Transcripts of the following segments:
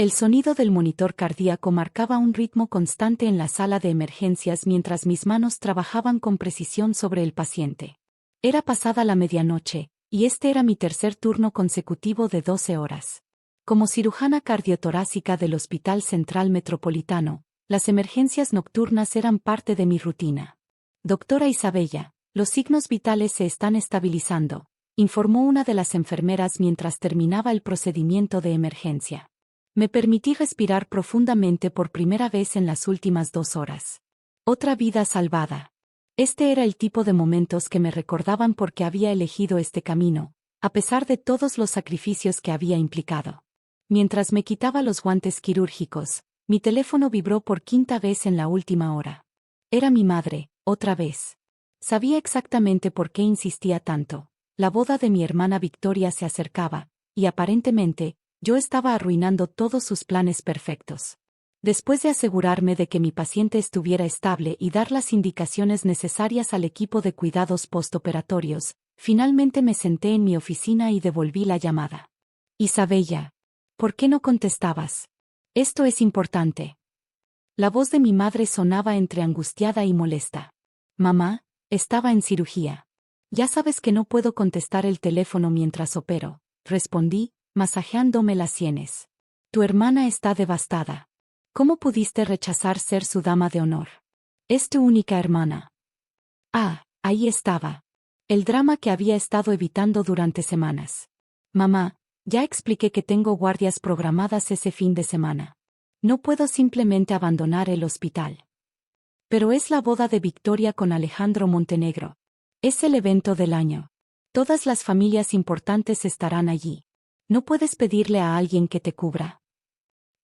El sonido del monitor cardíaco marcaba un ritmo constante en la sala de emergencias mientras mis manos trabajaban con precisión sobre el paciente. Era pasada la medianoche, y este era mi tercer turno consecutivo de 12 horas. Como cirujana cardiotorácica del Hospital Central Metropolitano, las emergencias nocturnas eran parte de mi rutina. Doctora Isabella, los signos vitales se están estabilizando, informó una de las enfermeras mientras terminaba el procedimiento de emergencia. Me permití respirar profundamente por primera vez en las últimas 2 horas. Otra vida salvada. Este era el tipo de momentos que me recordaban por qué había elegido este camino, a pesar de todos los sacrificios que había implicado. Mientras me quitaba los guantes quirúrgicos, mi teléfono vibró por 5ª vez en la última hora. Era mi madre, otra vez. Sabía exactamente por qué insistía tanto. La boda de mi hermana Victoria se acercaba, y aparentemente, yo estaba arruinando todos sus planes perfectos. Después de asegurarme de que mi paciente estuviera estable y dar las indicaciones necesarias al equipo de cuidados postoperatorios, finalmente me senté en mi oficina y devolví la llamada. Isabella, ¿por qué no contestabas? Esto es importante. La voz de mi madre sonaba entre angustiada y molesta. Mamá, estaba en cirugía. Ya sabes que no puedo contestar el teléfono mientras opero, respondí, masajeándome las sienes. Tu hermana está devastada. ¿Cómo pudiste rechazar ser su dama de honor? Es tu única hermana. Ah, ahí estaba. El drama que había estado evitando durante semanas. Mamá, ya expliqué que tengo guardias programadas ese fin de semana. No puedo simplemente abandonar el hospital. Pero es la boda de Victoria con Alejandro Montenegro. Es el evento del año. Todas las familias importantes estarán allí. ¿No puedes pedirle a alguien que te cubra?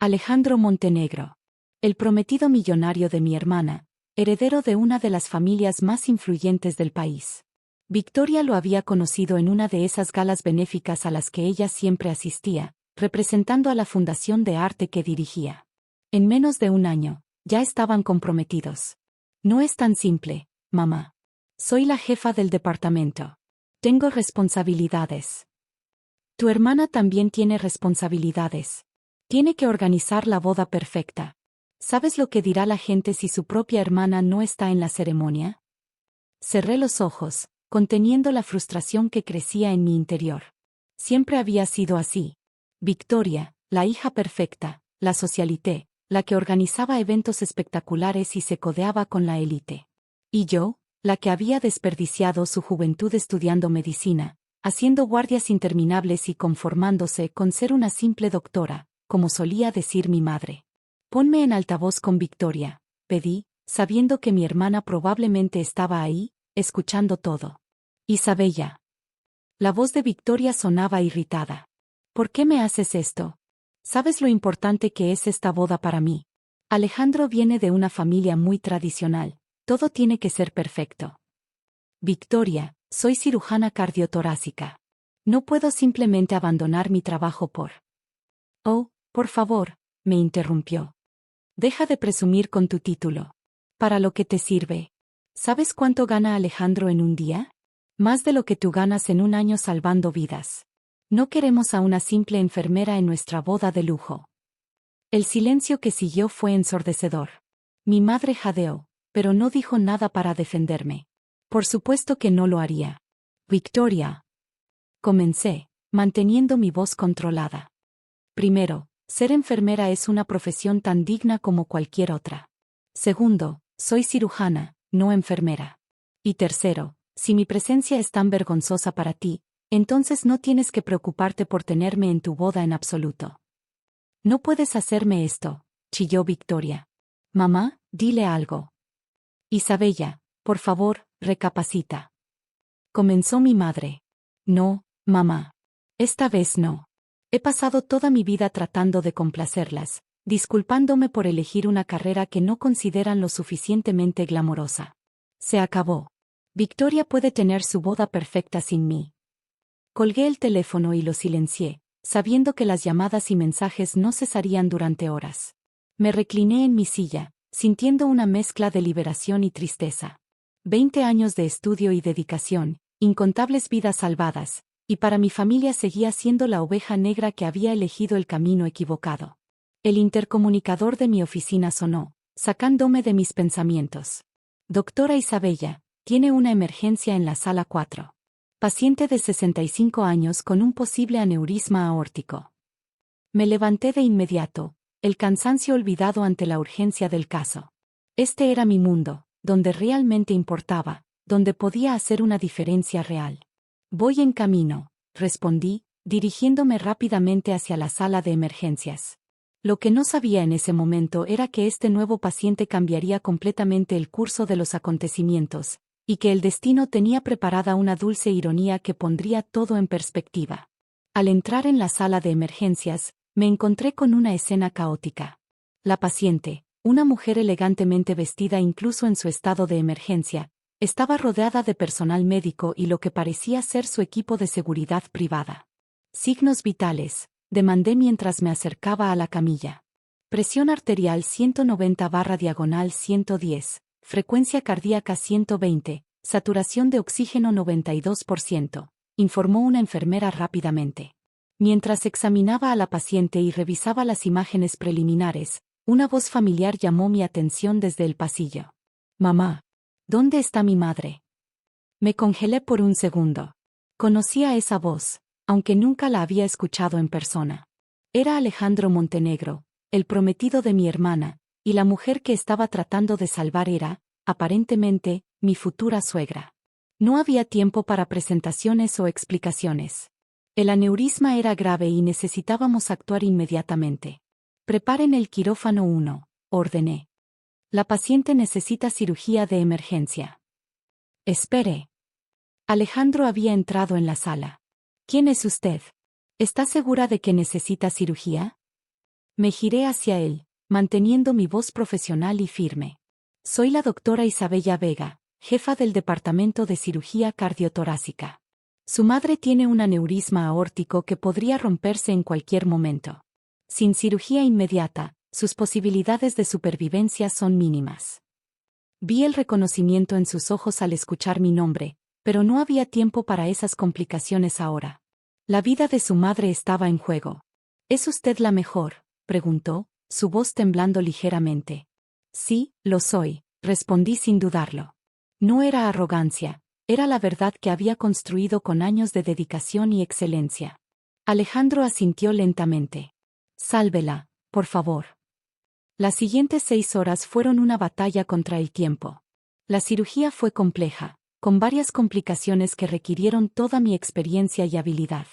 Alejandro Montenegro. El prometido millonario de mi hermana, heredero de una de las familias más influyentes del país. Victoria lo había conocido en una de esas galas benéficas a las que ella siempre asistía, representando a la fundación de arte que dirigía. En menos de un año, ya estaban comprometidos. No es tan simple, mamá. Soy la jefa del departamento. Tengo responsabilidades. Tu hermana también tiene responsabilidades. Tiene que organizar la boda perfecta. ¿Sabes lo que dirá la gente si su propia hermana no está en la ceremonia? Cerré los ojos, conteniendo la frustración que crecía en mi interior. Siempre había sido así. Victoria, la hija perfecta, la socialité, la que organizaba eventos espectaculares y se codeaba con la élite. Y yo, la que había desperdiciado su juventud estudiando medicina, haciendo guardias interminables y conformándose con ser una simple doctora, como solía decir mi madre. Ponme en altavoz con Victoria, pedí, sabiendo que mi hermana probablemente estaba ahí, escuchando todo. Isabella. La voz de Victoria sonaba irritada. ¿Por qué me haces esto? ¿Sabes lo importante que es esta boda para mí? Alejandro viene de una familia muy tradicional. Todo tiene que ser perfecto. Victoria, soy cirujana cardiotorácica. No puedo simplemente abandonar mi trabajo por... Oh, por favor, me interrumpió. Deja de presumir con tu título. ¿Para lo que te sirve? ¿Sabes cuánto gana Alejandro en un día? Más de lo que tú ganas en un año salvando vidas. No queremos a una simple enfermera en nuestra boda de lujo. El silencio que siguió fue ensordecedor. Mi madre jadeó, pero no dijo nada para defenderme. Por supuesto que no lo haría. Victoria. Comencé, manteniendo mi voz controlada. Primero, ser enfermera es una profesión tan digna como cualquier otra. Segundo, soy cirujana, no enfermera. Y tercero, si mi presencia es tan vergonzosa para ti, entonces no tienes que preocuparte por tenerme en tu boda en absoluto. No puedes hacerme esto, chilló Victoria. Mamá, dile algo. Isabella, por favor, recapacita. Comenzó mi madre. No, mamá. Esta vez no. He pasado toda mi vida tratando de complacerlas, disculpándome por elegir una carrera que no consideran lo suficientemente glamorosa. Se acabó. Victoria puede tener su boda perfecta sin mí. Colgué el teléfono y lo silencié, sabiendo que las llamadas y mensajes no cesarían durante horas. Me recliné en mi silla, sintiendo una mezcla de liberación y tristeza. 20 años de estudio y dedicación, incontables vidas salvadas, y para mi familia seguía siendo la oveja negra que había elegido el camino equivocado. El intercomunicador de mi oficina sonó, sacándome de mis pensamientos. Doctora Isabella, tiene una emergencia en la sala 4. Paciente de 65 años con un posible aneurisma aórtico. Me levanté de inmediato, el cansancio olvidado ante la urgencia del caso. Este era mi mundo, donde realmente importaba, donde podía hacer una diferencia real. Voy en camino, respondí, dirigiéndome rápidamente hacia la sala de emergencias. Lo que no sabía en ese momento era que este nuevo paciente cambiaría completamente el curso de los acontecimientos, y que el destino tenía preparada una dulce ironía que pondría todo en perspectiva. Al entrar en la sala de emergencias, me encontré con una escena caótica. La paciente, una mujer elegantemente vestida incluso en su estado de emergencia, estaba rodeada de personal médico y lo que parecía ser su equipo de seguridad privada. Signos vitales, demandé mientras me acercaba a la camilla. Presión arterial 190/110, frecuencia cardíaca 120, saturación de oxígeno 92%, informó una enfermera rápidamente. Mientras examinaba a la paciente y revisaba las imágenes preliminares, una voz familiar llamó mi atención desde el pasillo. Mamá, ¿dónde está mi madre? Me congelé por un segundo. Conocía esa voz, aunque nunca la había escuchado en persona. Era Alejandro Montenegro, el prometido de mi hermana, y la mujer que estaba tratando de salvar era, aparentemente, mi futura suegra. No había tiempo para presentaciones o explicaciones. El aneurisma era grave y necesitábamos actuar inmediatamente. Preparen el quirófano 1, ordené. La paciente necesita cirugía de emergencia. Espere. Alejandro había entrado en la sala. ¿Quién es usted? ¿Está segura de que necesita cirugía? Me giré hacia él, manteniendo mi voz profesional y firme. Soy la doctora Isabella Vega, jefa del Departamento de Cirugía Cardiotorácica. Su madre tiene un aneurisma aórtico que podría romperse en cualquier momento. Sin cirugía inmediata, sus posibilidades de supervivencia son mínimas. Vi el reconocimiento en sus ojos al escuchar mi nombre, pero no había tiempo para esas complicaciones ahora. La vida de su madre estaba en juego. ¿Es usted la mejor?, preguntó, su voz temblando ligeramente. Sí, lo soy, respondí sin dudarlo. No era arrogancia, era la verdad que había construido con años de dedicación y excelencia. Alejandro asintió lentamente. Sálvela, por favor. Las siguientes 6 horas fueron una batalla contra el tiempo. La cirugía fue compleja, con varias complicaciones que requirieron toda mi experiencia y habilidad.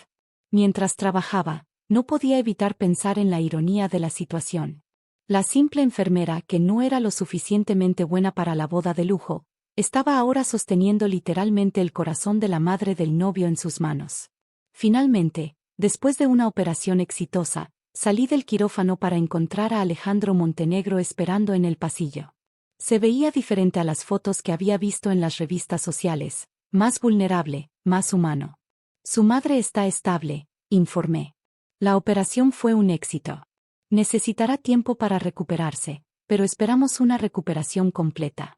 Mientras trabajaba, no podía evitar pensar en la ironía de la situación. La simple enfermera, que no era lo suficientemente buena para la boda de lujo, estaba ahora sosteniendo literalmente el corazón de la madre del novio en sus manos. Finalmente, después de una operación exitosa, salí del quirófano para encontrar a Alejandro Montenegro esperando en el pasillo. Se veía diferente a las fotos que había visto en las revistas sociales, más vulnerable, más humano. Su madre está estable, informé. La operación fue un éxito. Necesitará tiempo para recuperarse, pero esperamos una recuperación completa.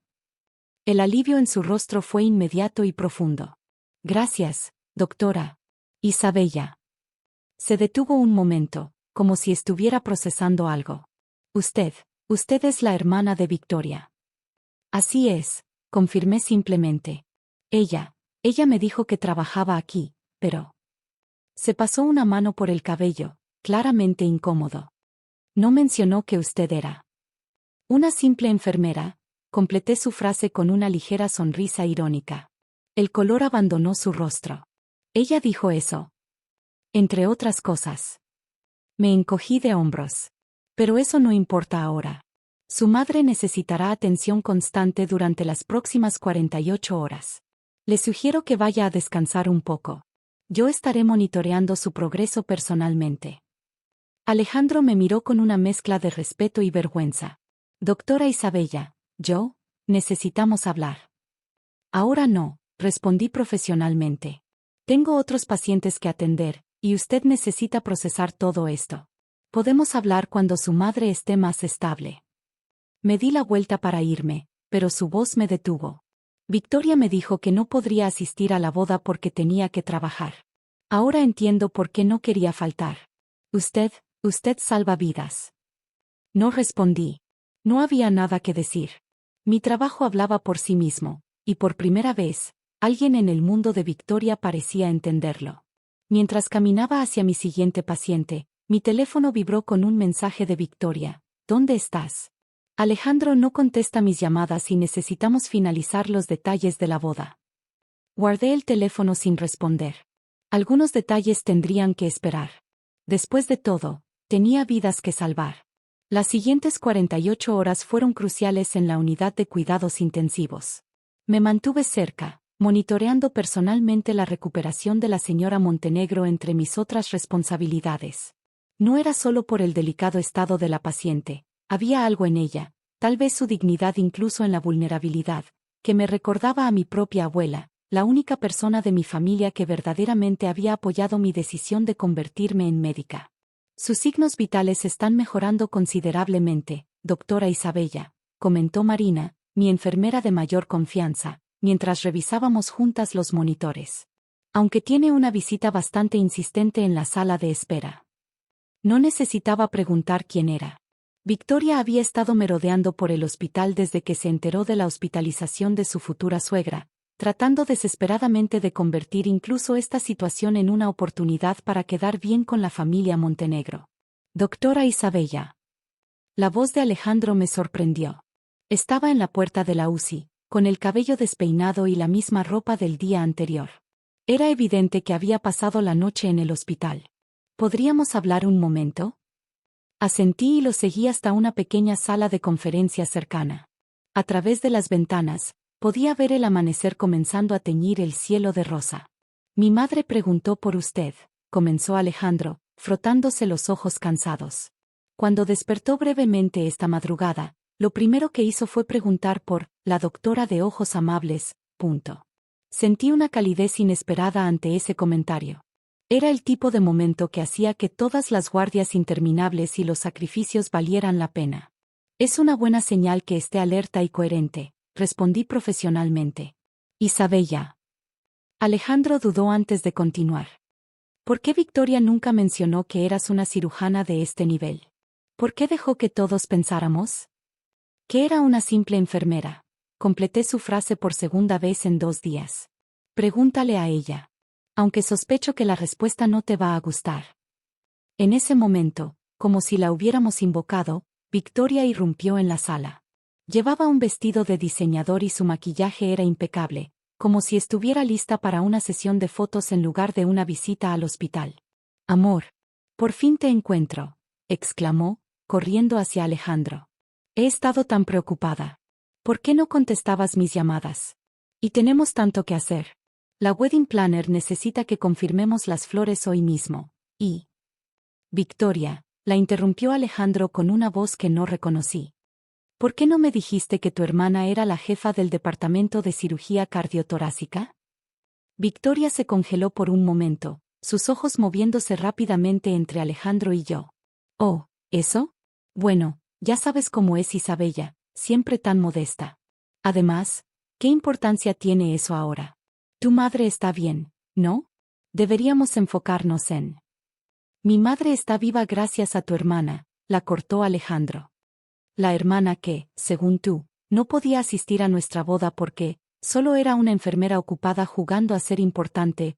El alivio en su rostro fue inmediato y profundo. Gracias, doctora Isabella. Se detuvo un momento, como si estuviera procesando algo. Usted es la hermana de Victoria. Así es, confirmé simplemente. Ella me dijo que trabajaba aquí, pero... Se pasó una mano por el cabello, claramente incómodo. No mencionó que usted era una simple enfermera, completé su frase con una ligera sonrisa irónica. El color abandonó su rostro. Ella dijo eso. Entre otras cosas. Me encogí de hombros. Pero eso no importa ahora. Su madre necesitará atención constante durante las próximas 48 horas. Le sugiero que vaya a descansar un poco. Yo estaré monitoreando su progreso personalmente. Alejandro me miró con una mezcla de respeto y vergüenza. Doctora Isabella, necesitamos hablar. Ahora no, respondí profesionalmente. Tengo otros pacientes que atender, y usted necesita procesar todo esto. Podemos hablar cuando su madre esté más estable. Me di la vuelta para irme, pero su voz me detuvo. Victoria me dijo que no podría asistir a la boda porque tenía que trabajar. Ahora entiendo por qué no quería faltar. Usted salva vidas. No respondí. No había nada que decir. Mi trabajo hablaba por sí mismo, y por primera vez, alguien en el mundo de Victoria parecía entenderlo. Mientras caminaba hacia mi siguiente paciente, mi teléfono vibró con un mensaje de Victoria. ¿Dónde estás? Alejandro no contesta mis llamadas y necesitamos finalizar los detalles de la boda. Guardé el teléfono sin responder. Algunos detalles tendrían que esperar. Después de todo, tenía vidas que salvar. Las siguientes 48 horas fueron cruciales en la unidad de cuidados intensivos. Me mantuve cerca, monitoreando personalmente la recuperación de la señora Montenegro entre mis otras responsabilidades. No era solo por el delicado estado de la paciente, había algo en ella, tal vez su dignidad incluso en la vulnerabilidad, que me recordaba a mi propia abuela, la única persona de mi familia que verdaderamente había apoyado mi decisión de convertirme en médica. Sus signos vitales están mejorando considerablemente, doctora Isabella, comentó Marina, mi enfermera de mayor confianza, mientras revisábamos juntas los monitores. Aunque tiene una visita bastante insistente en la sala de espera. No necesitaba preguntar quién era. Victoria había estado merodeando por el hospital desde que se enteró de la hospitalización de su futura suegra, tratando desesperadamente de convertir incluso esta situación en una oportunidad para quedar bien con la familia Montenegro. Doctora Isabella. La voz de Alejandro me sorprendió. Estaba en la puerta de la UCI, con el cabello despeinado y la misma ropa del día anterior. Era evidente que había pasado la noche en el hospital. ¿Podríamos hablar un momento? Asentí y lo seguí hasta una pequeña sala de conferencias cercana. A través de las ventanas, podía ver el amanecer comenzando a teñir el cielo de rosa. Mi madre preguntó por usted, comenzó Alejandro, frotándose los ojos cansados. Cuando despertó brevemente esta madrugada, lo primero que hizo fue preguntar por la doctora de ojos amables. Sentí una calidez inesperada ante ese comentario. Era el tipo de momento que hacía que todas las guardias interminables y los sacrificios valieran la pena. Es una buena señal que esté alerta y coherente, respondí profesionalmente. Isabella. Alejandro dudó antes de continuar. ¿Por qué Victoria nunca mencionó que eras una cirujana de este nivel? ¿Por qué dejó que todos pensáramos que era una simple enfermera? Completé su frase por segunda vez en 2 días. Pregúntale a ella. Aunque sospecho que la respuesta no te va a gustar. En ese momento, como si la hubiéramos invocado, Victoria irrumpió en la sala. Llevaba un vestido de diseñador y su maquillaje era impecable, como si estuviera lista para una sesión de fotos en lugar de una visita al hospital. Amor. Por fin te encuentro, exclamó, corriendo hacia Alejandro. He estado tan preocupada. ¿Por qué no contestabas mis llamadas? Y tenemos tanto que hacer. La wedding planner necesita que confirmemos las flores hoy mismo. Y... Victoria, la interrumpió Alejandro con una voz que no reconocí. ¿Por qué no me dijiste que tu hermana era la jefa del departamento de cirugía cardiotorácica? Victoria se congeló por un momento, sus ojos moviéndose rápidamente entre Alejandro y yo. Oh, ¿eso? Bueno, ya sabes cómo es Isabella, siempre tan modesta. Además, ¿qué importancia tiene eso ahora? Tu madre está bien, ¿no? Deberíamos enfocarnos en... Mi madre está viva gracias a tu hermana, la cortó Alejandro. La hermana que, según tú, no podía asistir a nuestra boda porque solo era una enfermera ocupada jugando a ser importante.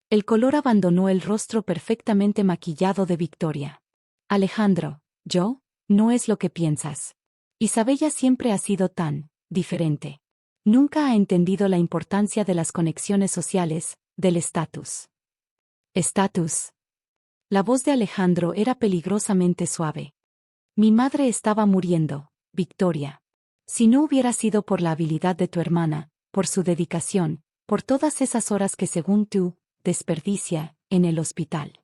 El color abandonó el rostro perfectamente maquillado de Victoria. Alejandro, ¿yo? No es lo que piensas. Isabella siempre ha sido tan diferente. Nunca ha entendido la importancia de las conexiones sociales, del estatus. ¿Estatus? La voz de Alejandro era peligrosamente suave. Mi madre estaba muriendo, Victoria. Si no hubiera sido por la habilidad de tu hermana, por su dedicación, por todas esas horas que según tú, desperdicia, en el hospital.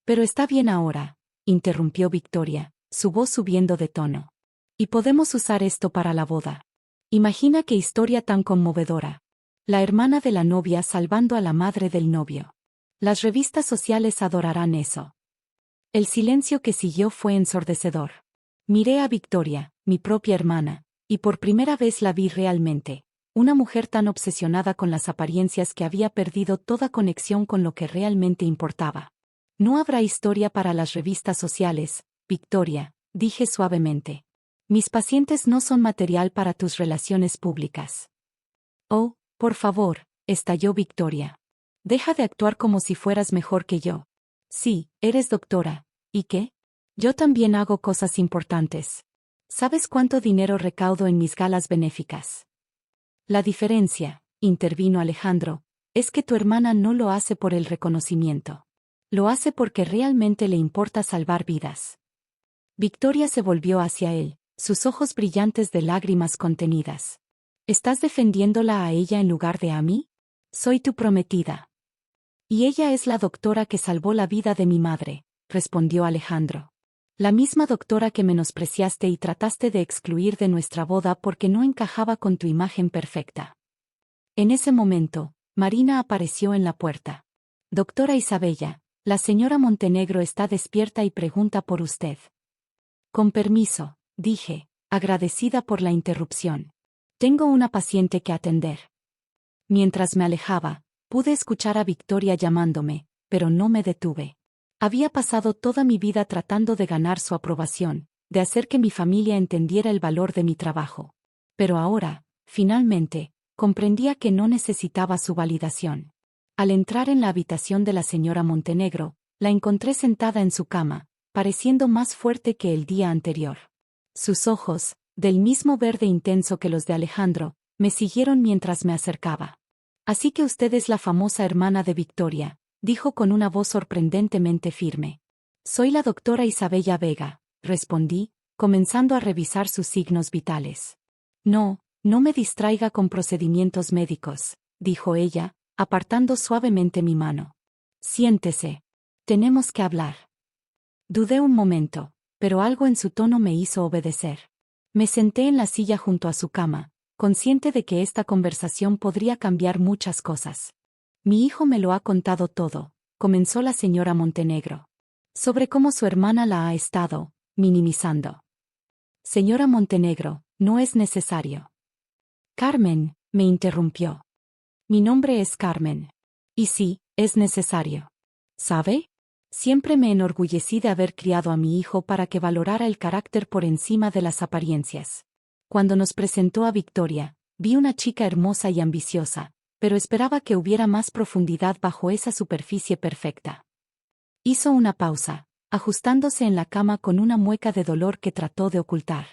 Pero está bien ahora, interrumpió Victoria, su voz subiendo de tono. Y podemos usar esto para la boda. Imagina qué historia tan conmovedora. La hermana de la novia salvando a la madre del novio. Las revistas sociales adorarán eso. El silencio que siguió fue ensordecedor. Miré a Victoria, mi propia hermana, y por primera vez la vi realmente, una mujer tan obsesionada con las apariencias que había perdido toda conexión con lo que realmente importaba. No habrá historia para las revistas sociales, Victoria, dije suavemente. Mis pacientes no son material para tus relaciones públicas. Oh, por favor, estalló Victoria. Deja de actuar como si fueras mejor que yo. Sí, eres doctora. ¿Y qué? Yo también hago cosas importantes. ¿Sabes cuánto dinero recaudo en mis galas benéficas? La diferencia, intervino Alejandro, es que tu hermana no lo hace por el reconocimiento. Lo hace porque realmente le importa salvar vidas. Victoria se volvió hacia él, sus ojos brillantes de lágrimas contenidas. ¿Estás defendiéndola a ella en lugar de a mí? Soy tu prometida. Y ella es la doctora que salvó la vida de mi madre, respondió Alejandro. La misma doctora que menospreciaste y trataste de excluir de nuestra boda porque no encajaba con tu imagen perfecta. En ese momento, Marina apareció en la puerta. Doctora Isabella, la señora Montenegro está despierta y pregunta por usted. Con permiso, dije, agradecida por la interrupción. Tengo una paciente que atender. Mientras me alejaba, pude escuchar a Victoria llamándome, pero no me detuve. Había pasado toda mi vida tratando de ganar su aprobación, de hacer que mi familia entendiera el valor de mi trabajo. Pero ahora, finalmente, comprendía que no necesitaba su validación. Al entrar en la habitación de la señora Montenegro, la encontré sentada en su cama, pareciendo más fuerte que el día anterior. Sus ojos, del mismo verde intenso que los de Alejandro, me siguieron mientras me acercaba. Así que usted es la famosa hermana de Victoria, dijo con una voz sorprendentemente firme. Soy la doctora Isabella Vega, respondí, comenzando a revisar sus signos vitales. No, no me distraiga con procedimientos médicos, dijo ella, apartando suavemente mi mano. Siéntese. Tenemos que hablar. Dudé un momento, pero algo en su tono me hizo obedecer. Me senté en la silla junto a su cama, consciente de que esta conversación podría cambiar muchas cosas. Mi hijo me lo ha contado todo, comenzó la señora Montenegro. Sobre cómo su hermana la ha estado minimizando. Señora Montenegro, no es necesario. Carmen, me interrumpió. Mi nombre es Carmen. Y sí, es necesario. ¿Sabe? Siempre me enorgullecí de haber criado a mi hijo para que valorara el carácter por encima de las apariencias. Cuando nos presentó a Victoria, vi una chica hermosa y ambiciosa, pero esperaba que hubiera más profundidad bajo esa superficie perfecta. Hizo una pausa, ajustándose en la cama con una mueca de dolor que trató de ocultar.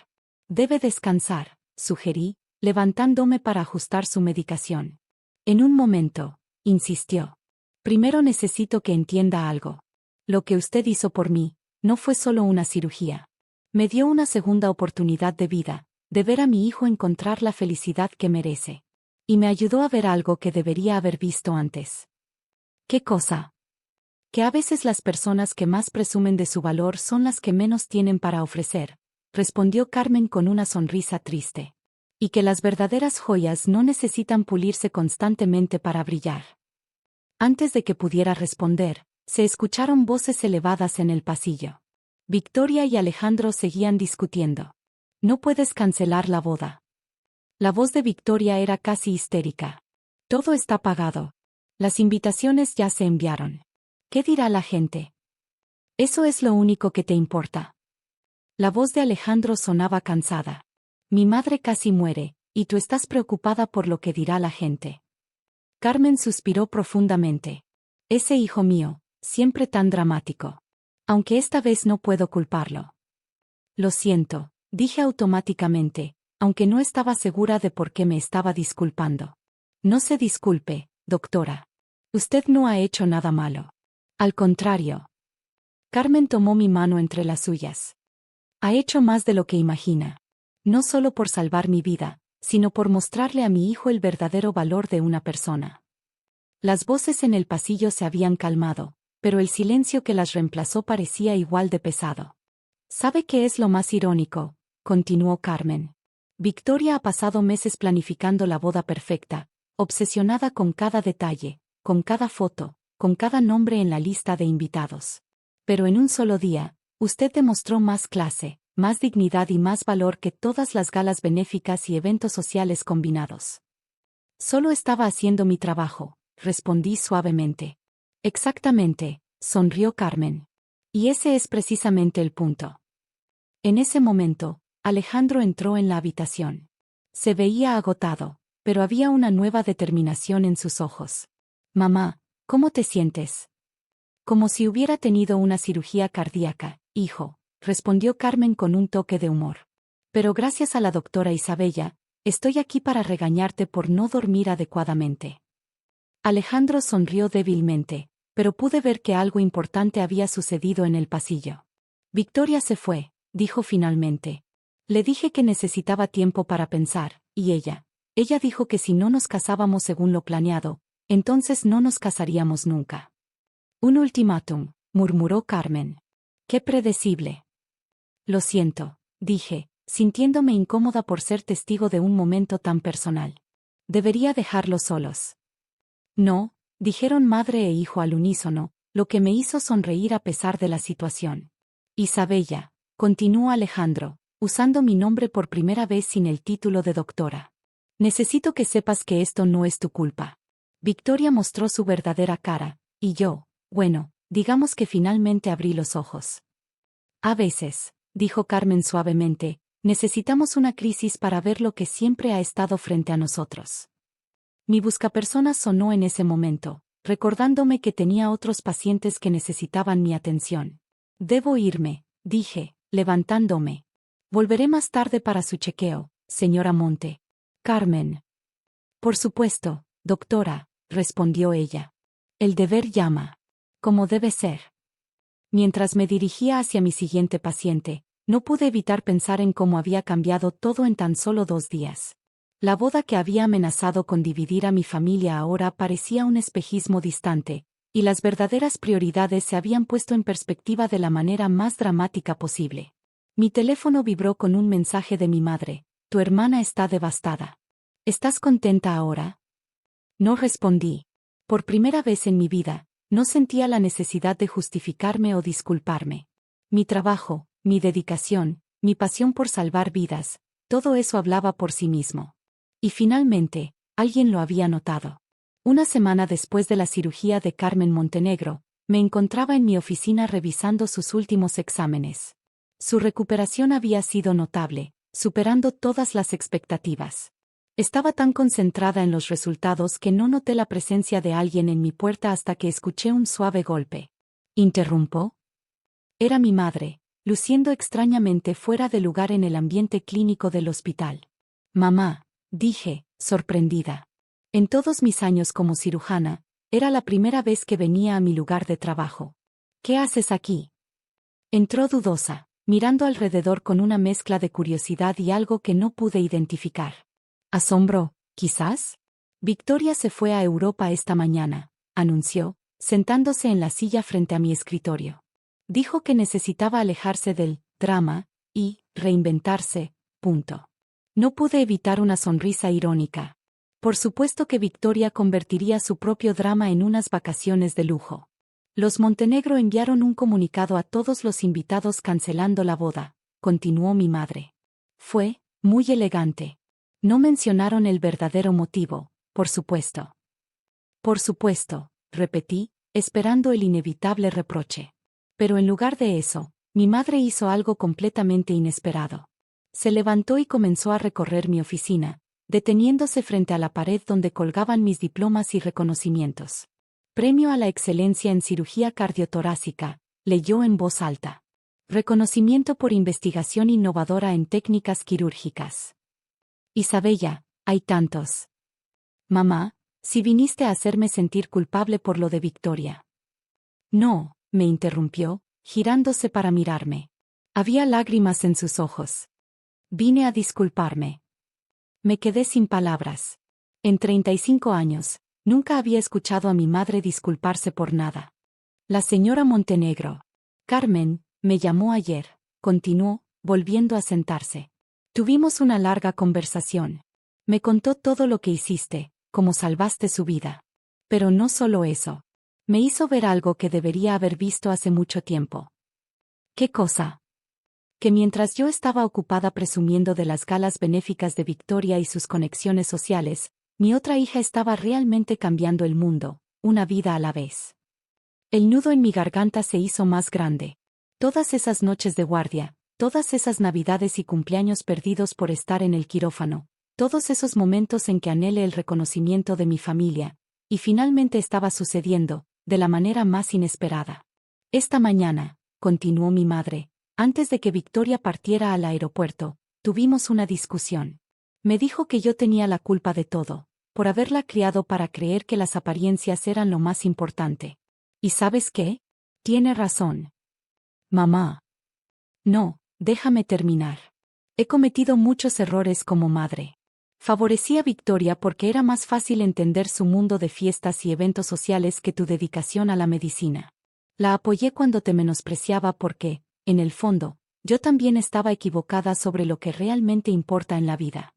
Debe descansar, sugerí, levantándome para ajustar su medicación. En un momento, insistió. Primero necesito que entienda algo. Lo que usted hizo por mí, no fue solo una cirugía. Me dio una segunda oportunidad de vida, de ver a mi hijo encontrar la felicidad que merece. Y me ayudó a ver algo que debería haber visto antes. ¿Qué cosa? Que a veces las personas que más presumen de su valor son las que menos tienen para ofrecer, respondió Carmen con una sonrisa triste. Y que las verdaderas joyas no necesitan pulirse constantemente para brillar. Antes de que pudiera responder, se escucharon voces elevadas en el pasillo. Victoria y Alejandro seguían discutiendo. No puedes cancelar la boda. La voz de Victoria era casi histérica. Todo está pagado. Las invitaciones ya se enviaron. ¿Qué dirá la gente? Eso es lo único que te importa. La voz de Alejandro sonaba cansada. Mi madre casi muere, y tú estás preocupada por lo que dirá la gente. Carmen suspiró profundamente. Ese hijo mío, siempre tan dramático. Aunque esta vez no puedo culparlo. Lo siento, dije automáticamente, aunque no estaba segura de por qué me estaba disculpando. No se disculpe, doctora. Usted no ha hecho nada malo. Al contrario. Carmen tomó mi mano entre las suyas. Ha hecho más de lo que imagina. No solo por salvar mi vida, sino por mostrarle a mi hijo el verdadero valor de una persona. Las voces en el pasillo se habían calmado, pero el silencio que las reemplazó parecía igual de pesado. ¿Sabe qué es lo más irónico?, continuó Carmen. Victoria ha pasado meses planificando la boda perfecta, obsesionada con cada detalle, con cada foto, con cada nombre en la lista de invitados. Pero en un solo día, usted demostró más clase, más dignidad y más valor que todas las galas benéficas y eventos sociales combinados. Solo estaba haciendo mi trabajo, respondí suavemente. Exactamente, sonrió Carmen. Y ese es precisamente el punto. En ese momento, Alejandro entró en la habitación. Se veía agotado, pero había una nueva determinación en sus ojos. Mamá, ¿cómo te sientes? Como si hubiera tenido una cirugía cardíaca, hijo, respondió Carmen con un toque de humor. Pero gracias a la doctora Isabella, estoy aquí para regañarte por no dormir adecuadamente. Alejandro sonrió débilmente, pero pude ver que algo importante había sucedido en el pasillo. Victoria se fue, dijo finalmente. Le dije que necesitaba tiempo para pensar, y ella dijo que si no nos casábamos según lo planeado, entonces no nos casaríamos nunca. Un ultimátum, murmuró Carmen. Qué predecible. Lo siento, dije, sintiéndome incómoda por ser testigo de un momento tan personal. Debería dejarlos solos. No, dijeron madre e hijo al unísono, lo que me hizo sonreír a pesar de la situación. Isabella, continuó Alejandro, usando mi nombre por primera vez sin el título de doctora. Necesito que sepas que esto no es tu culpa. Victoria mostró su verdadera cara, y yo, bueno, digamos que finalmente abrí los ojos. A veces, dijo Carmen suavemente, necesitamos una crisis para ver lo que siempre ha estado frente a nosotros. Mi buscapersonas sonó en ese momento, recordándome que tenía otros pacientes que necesitaban mi atención. Debo irme, dije, levantándome. Volveré más tarde para su chequeo, señora Monte. Carmen. Por supuesto, doctora, respondió ella. El deber llama. Como debe ser. Mientras me dirigía hacia mi siguiente paciente, no pude evitar pensar en cómo había cambiado todo en tan solo 2 días. La boda que había amenazado con dividir a mi familia ahora parecía un espejismo distante, y las verdaderas prioridades se habían puesto en perspectiva de la manera más dramática posible. Mi teléfono vibró con un mensaje de mi madre: tu hermana está devastada. ¿Estás contenta ahora? No respondí. Por primera vez en mi vida, no sentía la necesidad de justificarme o disculparme. Mi trabajo, mi dedicación, mi pasión por salvar vidas, todo eso hablaba por sí mismo. Y finalmente, alguien lo había notado. Una semana después de la cirugía de Carmen Montenegro, me encontraba en mi oficina revisando sus últimos exámenes. Su recuperación había sido notable, superando todas las expectativas. Estaba tan concentrada en los resultados que no noté la presencia de alguien en mi puerta hasta que escuché un suave golpe. ¿Interrumpo? Era mi madre, luciendo extrañamente fuera de lugar en el ambiente clínico del hospital. Mamá, dije, sorprendida. En todos mis años como cirujana, era la primera vez que venía a mi lugar de trabajo. ¿Qué haces aquí? Entró dudosa, mirando alrededor con una mezcla de curiosidad y algo que no pude identificar. ¿Asombro, quizás? Victoria se fue a Europa esta mañana, anunció, sentándose en la silla frente a mi escritorio. Dijo que necesitaba alejarse del drama y reinventarse, punto. No pude evitar una sonrisa irónica. Por supuesto que Victoria convertiría su propio drama en unas vacaciones de lujo. Los Montenegro enviaron un comunicado a todos los invitados cancelando la boda, continuó mi madre. Fue muy elegante. No mencionaron el verdadero motivo, por supuesto. Por supuesto, repetí, esperando el inevitable reproche. Pero en lugar de eso, mi madre hizo algo completamente inesperado. Se levantó y comenzó a recorrer mi oficina, deteniéndose frente a la pared donde colgaban mis diplomas y reconocimientos. Premio a la excelencia en cirugía cardiotorácica, leyó en voz alta. Reconocimiento por investigación innovadora en técnicas quirúrgicas. Isabella, hay tantos. Mamá, si viniste a hacerme sentir culpable por lo de Victoria. No, me interrumpió, girándose para mirarme. Había lágrimas en sus ojos. Vine a disculparme. Me quedé sin palabras. En 35 años, nunca había escuchado a mi madre disculparse por nada. La señora Montenegro. Carmen, me llamó ayer, continuó, volviendo a sentarse. Tuvimos una larga conversación. Me contó todo lo que hiciste, cómo salvaste su vida. Pero no solo eso. Me hizo ver algo que debería haber visto hace mucho tiempo. ¿Qué cosa? Que mientras yo estaba ocupada presumiendo de las galas benéficas de Victoria y sus conexiones sociales, mi otra hija estaba realmente cambiando el mundo, una vida a la vez. El nudo en mi garganta se hizo más grande. Todas esas noches de guardia, Todas esas navidades y cumpleaños perdidos por estar en el quirófano, todos esos momentos en que anhelé el reconocimiento de mi familia, y finalmente estaba sucediendo, de la manera más inesperada. Esta mañana, continuó mi madre, antes de que Victoria partiera al aeropuerto, tuvimos una discusión. Me dijo que yo tenía la culpa de todo, por haberla criado para creer que las apariencias eran lo más importante. ¿Y sabes qué? Tiene razón. Mamá. No, déjame terminar. He cometido muchos errores como madre. Favorecí a Victoria porque era más fácil entender su mundo de fiestas y eventos sociales que tu dedicación a la medicina. La apoyé cuando te menospreciaba porque, en el fondo, yo también estaba equivocada sobre lo que realmente importa en la vida.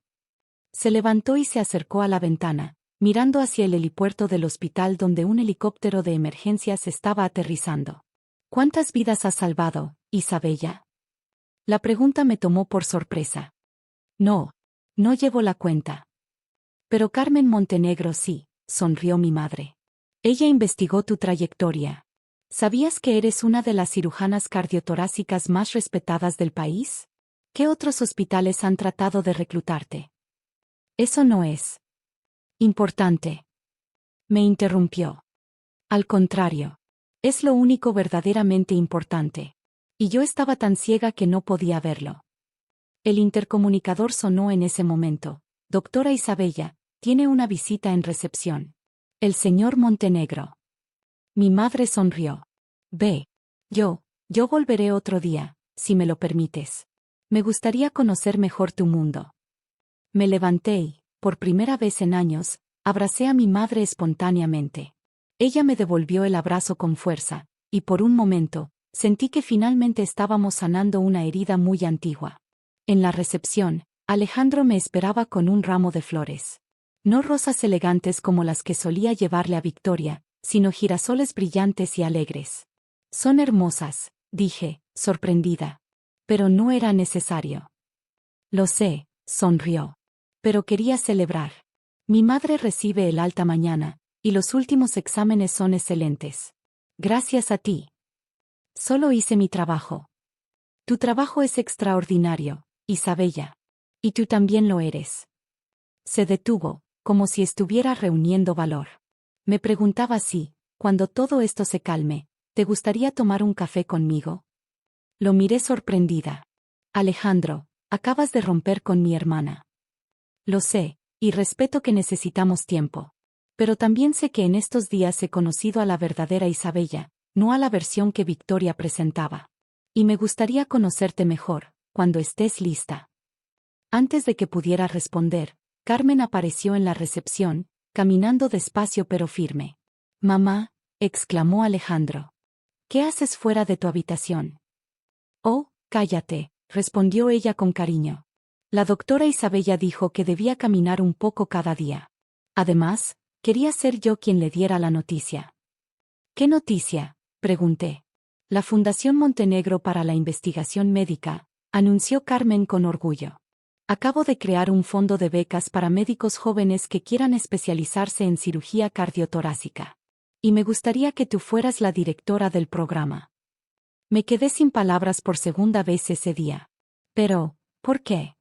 Se levantó y se acercó a la ventana, mirando hacia el helipuerto del hospital donde un helicóptero de emergencias estaba aterrizando. ¿Cuántas vidas has salvado, Isabella? La pregunta me tomó por sorpresa. No llevo la cuenta. Pero Carmen Montenegro sí, sonrió mi madre. Ella investigó tu trayectoria. ¿Sabías que eres una de las cirujanas cardiotorácicas más respetadas del país? ¿Qué otros hospitales han tratado de reclutarte? Eso no es importante. Me interrumpió. Al contrario. Es lo único verdaderamente importante. Y yo estaba tan ciega que no podía verlo. El intercomunicador sonó en ese momento. Doctora Isabella, tiene una visita en recepción. El señor Montenegro. Mi madre sonrió. Ve. Yo volveré otro día, si me lo permites. Me gustaría conocer mejor tu mundo. Me levanté y, por primera vez en años, abracé a mi madre espontáneamente. Ella me devolvió el abrazo con fuerza, y por un momento, sentí que finalmente estábamos sanando una herida muy antigua. En la recepción, Alejandro me esperaba con un ramo de flores. No rosas elegantes como las que solía llevarle a Victoria, sino girasoles brillantes y alegres. Son hermosas, dije, sorprendida. Pero no era necesario. Lo sé, sonrió. Pero quería celebrar. Mi madre recibe el alta mañana, y los últimos exámenes son excelentes. Gracias a ti. Solo hice mi trabajo. Tu trabajo es extraordinario, Isabella. Y tú también lo eres. Se detuvo, como si estuviera reuniendo valor. Me preguntaba si, cuando todo esto se calme, ¿te gustaría tomar un café conmigo? Lo miré sorprendida. Alejandro, acabas de romper con mi hermana. Lo sé, y respeto que necesitamos tiempo. Pero también sé que en estos días he conocido a la verdadera Isabella, no a la versión que Victoria presentaba. Y me gustaría conocerte mejor, cuando estés lista. Antes de que pudiera responder, Carmen apareció en la recepción, caminando despacio pero firme. Mamá, exclamó Alejandro. ¿Qué haces fuera de tu habitación? Oh, cállate, respondió ella con cariño. La doctora Isabella dijo que debía caminar un poco cada día. Además, quería ser yo quien le diera la noticia. ¿Qué noticia?, pregunté. La Fundación Montenegro para la Investigación Médica, anunció Carmen con orgullo. Acabo de crear un fondo de becas para médicos jóvenes que quieran especializarse en cirugía cardiotorácica. Y me gustaría que tú fueras la directora del programa. Me quedé sin palabras por segunda vez ese día. Pero, ¿por qué?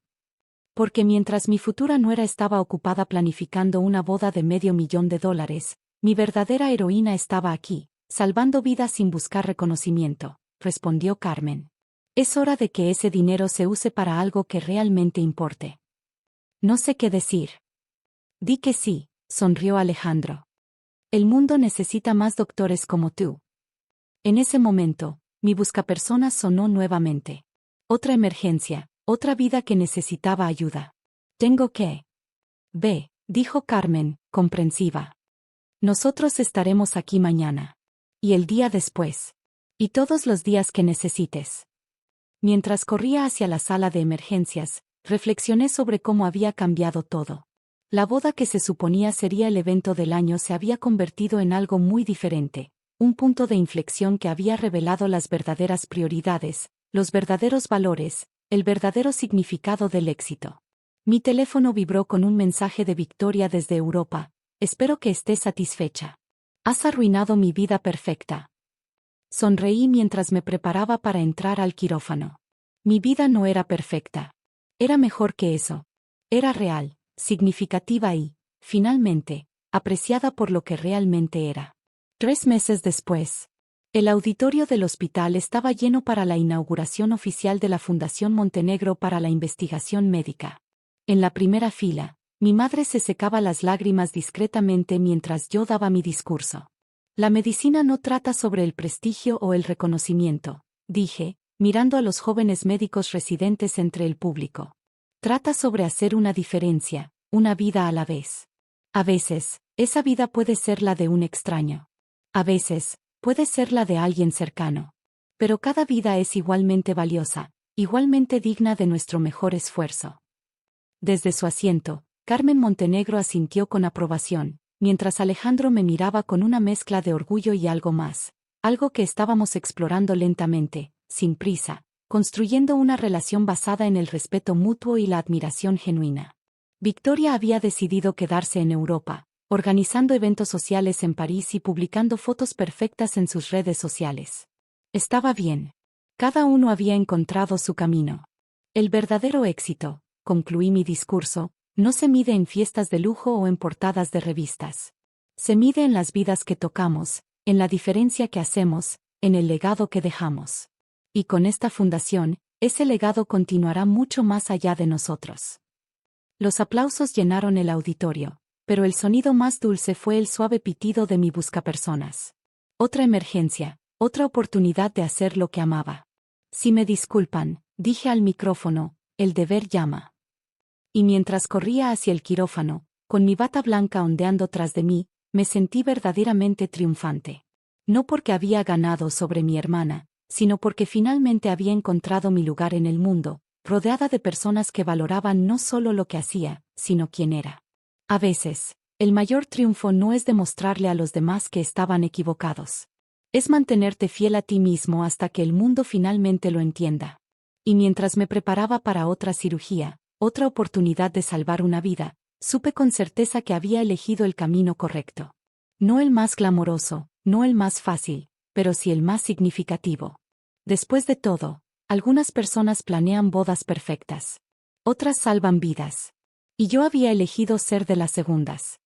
Porque mientras mi futura nuera estaba ocupada planificando una boda de $500,000, mi verdadera heroína estaba aquí, salvando vidas sin buscar reconocimiento, respondió Carmen. Es hora de que ese dinero se use para algo que realmente importe. No sé qué decir. Di que sí, sonrió Alejandro. El mundo necesita más doctores como tú. En ese momento, mi buscapersonas sonó nuevamente. Otra emergencia, otra vida que necesitaba ayuda. Tengo que... Ve, dijo Carmen, comprensiva. Nosotros estaremos aquí mañana. Y el día después. Y todos los días que necesites. Mientras corría hacia la sala de emergencias, reflexioné sobre cómo había cambiado todo. La boda que se suponía sería el evento del año se había convertido en algo muy diferente, un punto de inflexión que había revelado las verdaderas prioridades, los verdaderos valores, el verdadero significado del éxito. Mi teléfono vibró con un mensaje de Victoria desde Europa. Espero que estés satisfecha. Has arruinado mi vida perfecta. Sonreí mientras me preparaba para entrar al quirófano. Mi vida no era perfecta. Era mejor que eso. Era real, significativa y, finalmente, apreciada por lo que realmente era. 3 meses después, el auditorio del hospital estaba lleno para la inauguración oficial de la Fundación Montenegro para la Investigación Médica. En la primera fila, mi madre se secaba las lágrimas discretamente mientras yo daba mi discurso. La medicina no trata sobre el prestigio o el reconocimiento, dije, mirando a los jóvenes médicos residentes entre el público. Trata sobre hacer una diferencia, una vida a la vez. A veces, esa vida puede ser la de un extraño. A veces, puede ser la de alguien cercano. Pero cada vida es igualmente valiosa, igualmente digna de nuestro mejor esfuerzo. Desde su asiento, Carmen Montenegro asintió con aprobación, mientras Alejandro me miraba con una mezcla de orgullo y algo más, algo que estábamos explorando lentamente, sin prisa, construyendo una relación basada en el respeto mutuo y la admiración genuina. Victoria había decidido quedarse en Europa, organizando eventos sociales en París y publicando fotos perfectas en sus redes sociales. Estaba bien. Cada uno había encontrado su camino. El verdadero éxito, concluí mi discurso, no se mide en fiestas de lujo o en portadas de revistas. Se mide en las vidas que tocamos, en la diferencia que hacemos, en el legado que dejamos. Y con esta fundación, ese legado continuará mucho más allá de nosotros. Los aplausos llenaron el auditorio, pero el sonido más dulce fue el suave pitido de mi buscapersonas. Otra emergencia, otra oportunidad de hacer lo que amaba. Si me disculpan, dije al micrófono, el deber llama. Y mientras corría hacia el quirófano, con mi bata blanca ondeando tras de mí, me sentí verdaderamente triunfante. No porque había ganado sobre mi hermana, sino porque finalmente había encontrado mi lugar en el mundo, rodeada de personas que valoraban no solo lo que hacía, sino quién era. A veces, el mayor triunfo no es demostrarle a los demás que estaban equivocados. Es mantenerte fiel a ti mismo hasta que el mundo finalmente lo entienda. Y mientras me preparaba para otra cirugía, otra oportunidad de salvar una vida, supe con certeza que había elegido el camino correcto. No el más glamoroso, no el más fácil, pero sí el más significativo. Después de todo, algunas personas planean bodas perfectas. Otras salvan vidas. Y yo había elegido ser de las segundas.